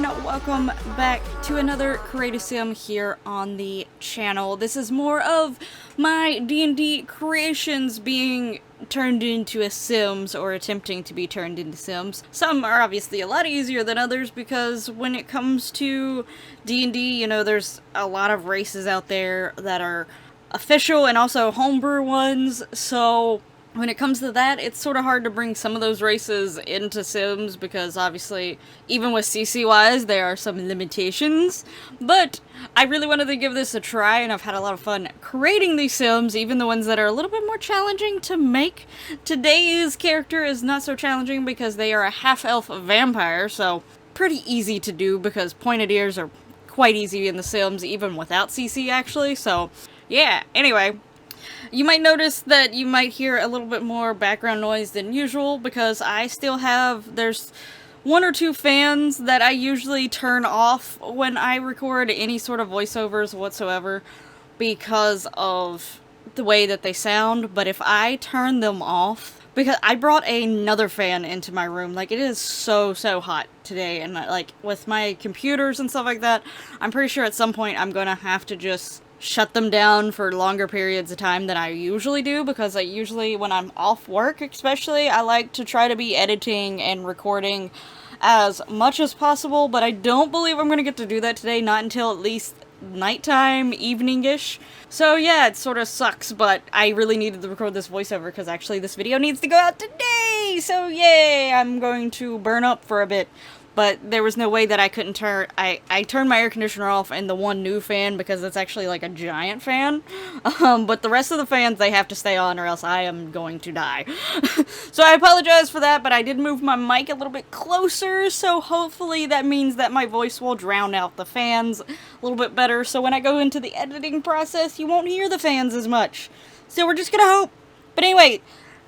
and welcome back to another Creative Sim here on the channel. This is more of my D&D creations being turned into a Sims, or attempting to be turned into Sims. Some are obviously a lot easier than others because when it comes to D&D, you know, there's a lot of races out there that are official and also homebrew ones, so when it comes to that, it's sort of hard to bring some of those races into Sims because obviously, even with CC-wise, there are some limitations. But I really wanted to give this a try, and I've had a lot of fun creating these Sims, even the ones that are a little bit more challenging to make. Today's character is not so challenging because they are a half-elf vampire, so pretty easy to do because pointed ears are quite easy in the Sims, even without CC, actually. So, yeah, anyway. You might notice that you might hear a little bit more background noise than usual because I still have, there's one or two fans that I usually turn off when I record any sort of voiceovers whatsoever because of the way that they sound, but if I turn them off, because I brought another fan into my room, like it is so hot today, and like with my computers and stuff like that, I'm pretty sure at some point I'm gonna have to just shut them down for longer periods of time than I usually do, because I usually, when I'm off work especially, I like to try to be editing and recording as much as possible, but I don't believe I'm gonna get to do that today, not until at least nighttime, evening-ish. So yeah, it sort of sucks, but I really needed to record this voiceover because actually this video needs to go out today! So yay! I'm going to burn up for a bit. But there was no way that I couldn't turn, I turned my air conditioner off and the one new fan because it's actually like a giant fan. But the rest of the fans, they have to stay on or else I am going to die. So I apologize for that, but I did move my mic a little bit closer, so hopefully that means that my voice will drown out the fans a little bit better. So when I go into the editing process, you won't hear the fans as much. So we're just gonna hope. But anyway,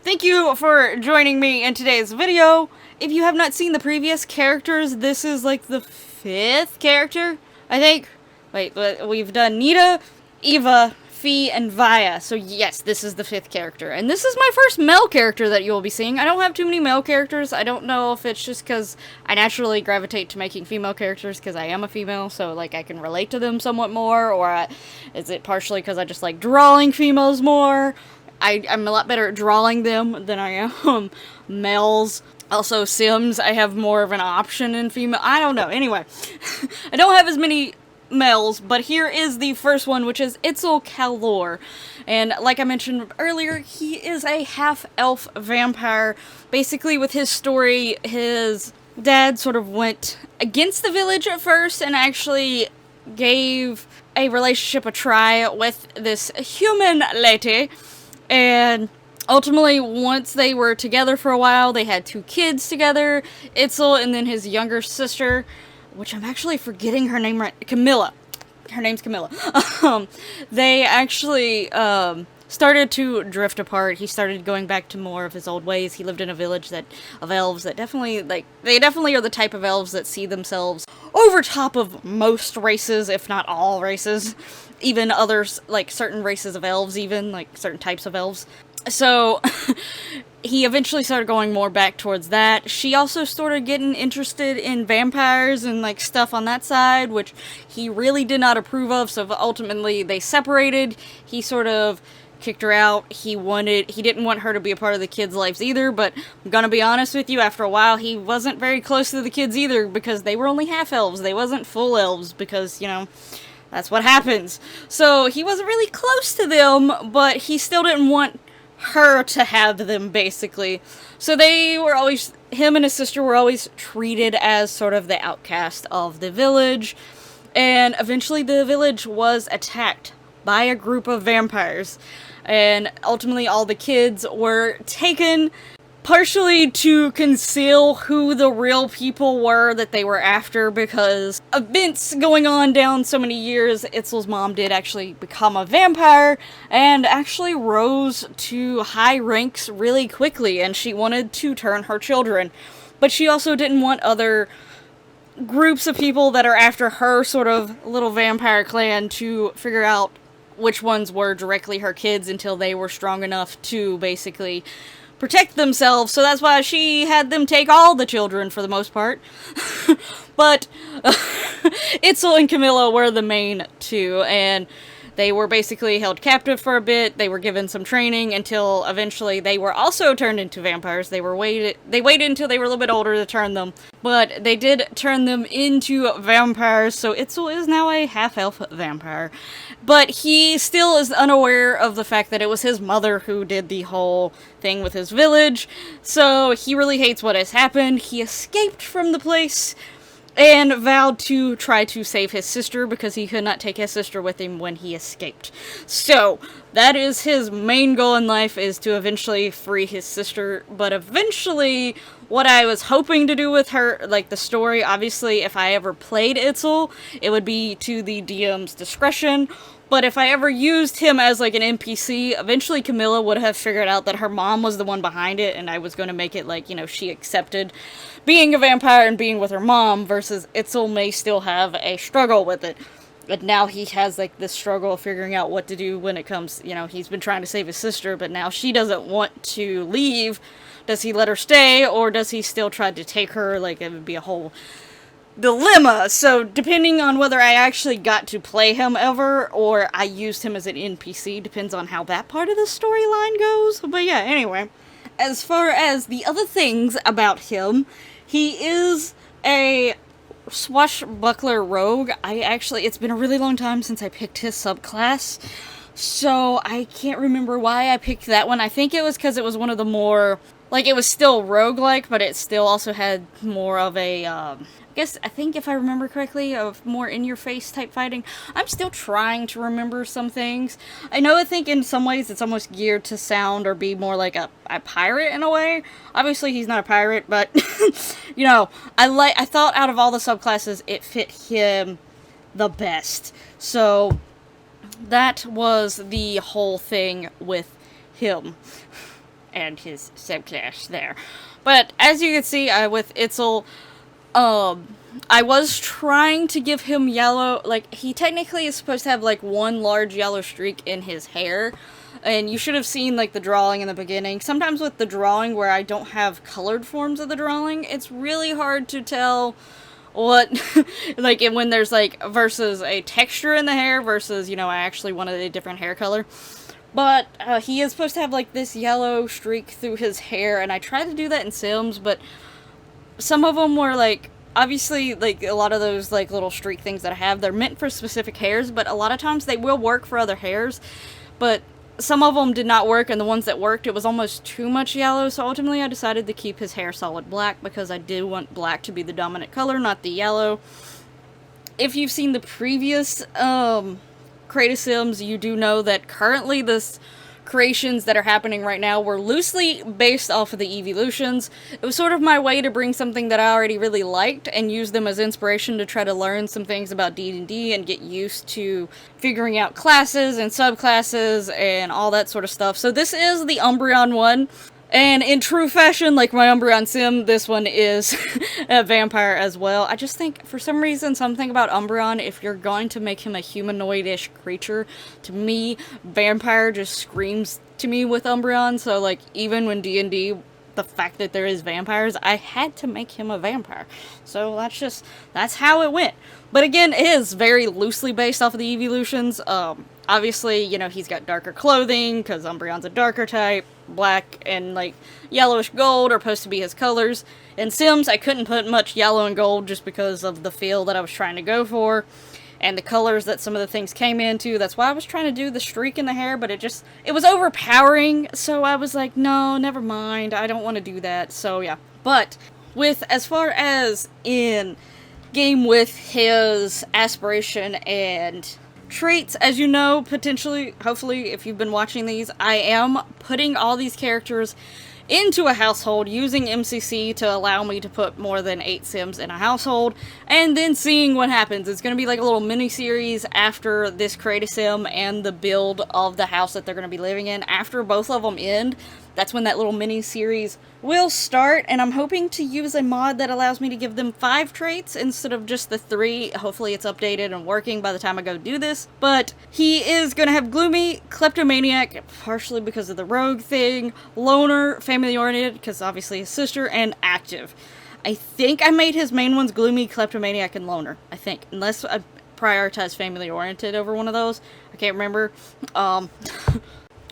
thank you for joining me in today's video. If you have not seen the previous characters, this is like the 5th character, I think. Wait, we've done Nita, Eva, Fee, and Vaya. So yes, this is the 5th character. And this is my first male character that you'll be seeing. I don't have too many male characters. I don't know if it's just because I naturally gravitate to making female characters because I am a female, so like I can relate to them somewhat more, or is it partially because I just like drawing females more? I'm a lot better at drawing them than I am males. Also, Sims, I have more of an option in female. I don't know. Anyway, I don't have as many males, but here is the first one, which is Itzal Calor. And like I mentioned earlier, he is a half-elf vampire. Basically, with his story, his dad sort of went against the village at first and actually gave a relationship a try with this human lady. And ultimately, once they were together for a while, they had 2 kids together, Itzal and then his younger sister, which I'm actually forgetting her name right, Camilla. Her name's Camilla. They actually started to drift apart. He started going back to more of his old ways. He lived in a village of elves that definitely, like, they definitely are the type of elves that see themselves over top of most races, if not all races. Even others, like certain races of elves, even, like certain types of elves. So, he eventually started going more back towards that. She also started getting interested in vampires and, like, stuff on that side, which he really did not approve of, so ultimately they separated. He sort of kicked her out. He didn't want her to be a part of the kids' lives either, but I'm gonna be honest with you, after a while, he wasn't very close to the kids either, because they were only half-elves. They wasn't full elves, because, you know, that's what happens. So, he wasn't really close to them, but he still didn't want her to have them, basically. So they were always, him and his sister were always treated as sort of the outcast of the village, and eventually the village was attacked by a group of vampires, and ultimately all the kids were taken, partially to conceal who the real people were that they were after, because events going on down so many years, Itzal's mom did actually become a vampire, and actually rose to high ranks really quickly, and she wanted to turn her children. But she also didn't want other groups of people that are after her sort of little vampire clan to figure out which ones were directly her kids until they were strong enough to basically protect themselves, so that's why she had them take all the children for the most part. But Itzal and Camilla were the main two, and they were basically held captive for a bit. They were given some training until eventually they were also turned into vampires. They waited until they were a little bit older to turn them, but they did turn them into vampires, so Itzal is now a half-elf vampire. But he still is unaware of the fact that it was his mother who did the whole thing with his village, so he really hates what has happened. He escaped from the place and vowed to try to save his sister because he could not take his sister with him when he escaped. So, that is his main goal in life, is to eventually free his sister. But eventually, what I was hoping to do with her, like the story, obviously if I ever played Itzal, it would be to the DM's discretion. But if I ever used him as like an NPC, eventually Camilla would have figured out that her mom was the one behind it, and I was going to make it like, you know, she accepted being a vampire and being with her mom, versus Itzal may still have a struggle with it. But now he has like this struggle of figuring out what to do when it comes, you know, he's been trying to save his sister, but now she doesn't want to leave. Does he let her stay, or does he still try to take her? Like, it would be a whole dilemma. So depending on whether I actually got to play him ever or I used him as an NPC depends on how that part of the storyline goes. But yeah, anyway, as far as the other things about him, he is a swashbuckler rogue. It's been a really long time since I picked his subclass, so I can't remember why I picked that one. I think it was because it was one of the more, like, it was still roguelike, but it still also had more of a, I think if I remember correctly, of more in-your-face type fighting. I'm still trying to remember some things. I think in some ways it's almost geared to sound or be more like a pirate in a way. Obviously he's not a pirate, but, you know, I thought out of all the subclasses, it fit him the best. So, that was the whole thing with him and his subclass there. But, as you can see, with Itzal, I was trying to give him yellow, like, he technically is supposed to have, like, one large yellow streak in his hair, and you should have seen, like, the drawing in the beginning. Sometimes with the drawing where I don't have colored forms of the drawing, it's really hard to tell what, like, when there's, like, versus a texture in the hair versus, you know, I actually wanted a different hair color. But, he is supposed to have, like, this yellow streak through his hair, and I tried to do that in Sims, but some of them were, like, obviously, like, a lot of those, like, little streak things that I have, they're meant for specific hairs, but a lot of times they will work for other hairs, but some of them did not work, and the ones that worked, it was almost too much yellow, so ultimately I decided to keep his hair solid black, because I did want black to be the dominant color, not the yellow. If you've seen the previous, Creative Sims, you do know that currently this creations that are happening right now were loosely based off of the evolutions. It was sort of my way to bring something that I already really liked and use them as inspiration to try to learn some things about D&D and get used to figuring out classes and subclasses and all that sort of stuff. So this is the Umbreon one. And in true fashion, like my Umbreon Sim, this one is a vampire as well. I just think, for some reason, something about Umbreon, if you're going to make him a humanoid-ish creature, to me, vampire just screams to me with Umbreon. So, like, even when D&D, the fact that there is vampires, I had to make him a vampire. So that's how it went. But again, it is very loosely based off of the evolutions. Obviously, you know, he's got darker clothing, because Umbreon's a darker type. Black and, like, yellowish gold are supposed to be his colors. In Sims, I couldn't put much yellow and gold just because of the feel that I was trying to go for. And the colors that some of the things came into. That's why I was trying to do the streak in the hair, but it was overpowering. So I was like, no, never mind. I don't want to do that. So, yeah. But, as far as in game with his aspiration and traits, as you know, potentially, hopefully, if you've been watching these, I am putting all these characters into a household using MCC to allow me to put more than 8 Sims in a household, and then seeing what happens. It's going to be like a little mini-series after this Create a Sim and the build of the house that they're going to be living in. After both of them end, that's when that little mini-series will start, and I'm hoping to use a mod that allows me to give them 5 traits instead of just the 3. Hopefully it's updated and working by the time I go do this. But he is going to have Gloomy, Kleptomaniac, partially because of the rogue thing, Loner, Family-Oriented, because obviously his sister, and Active. I think I made his main ones Gloomy, Kleptomaniac, and Loner. I think. Unless I prioritize Family-Oriented over one of those. I can't remember.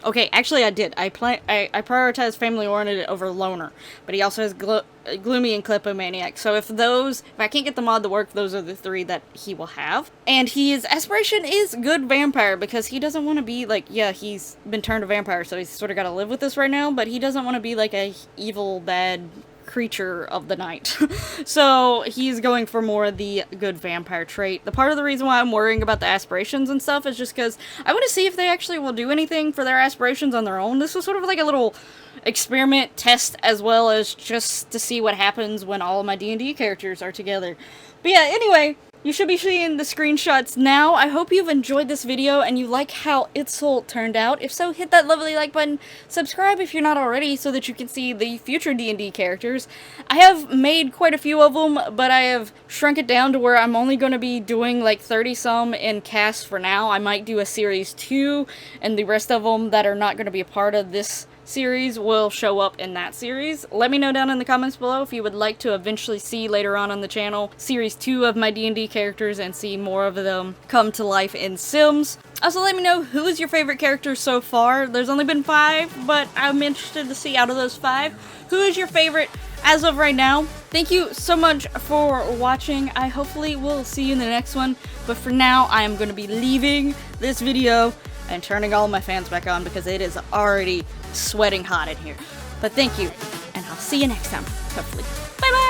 Okay, actually I did. I prioritized Family-Oriented over Loner. But he also has Gloomy and Kleptomaniac. So if I can't get the mod to work, those are the 3 that he will have. And his aspiration is good vampire, because he doesn't want to be like, yeah, he's been turned a vampire, so he's sort of got to live with this right now, but he doesn't want to be like a evil, bad creature of the night. So he's going for more of the good vampire trait. The part of the reason why I'm worrying about the aspirations and stuff is just because I want to see if they actually will do anything for their aspirations on their own. This was sort of like a little experiment test, as well as just to see what happens when all of my D&D characters are together. But yeah, anyway, you should be seeing the screenshots now. I hope you've enjoyed this video and you like how Itzal turned out. If so, hit that lovely like button. Subscribe if you're not already so that you can see the future D&D characters. I have made quite a few of them, but I have shrunk it down to where I'm only going to be doing like 30-some in CAS for now. I might do a series 2, and the rest of them that are not going to be a part of this series will show up in that series. Let me know down in the comments below if you would like to eventually see later on the channel series 2 of my D&D characters and see more of them come to life in Sims. Also, let me know who is your favorite character so far. There's only been 5, but I'm interested to see out of those 5, who is your favorite as of right now. Thank you so much for watching. I hopefully will see you in the next one, but for now I am going to be leaving this video and turning all my fans back on because it is already sweating hot in here. But thank you, and I'll see you next time, hopefully. Bye bye!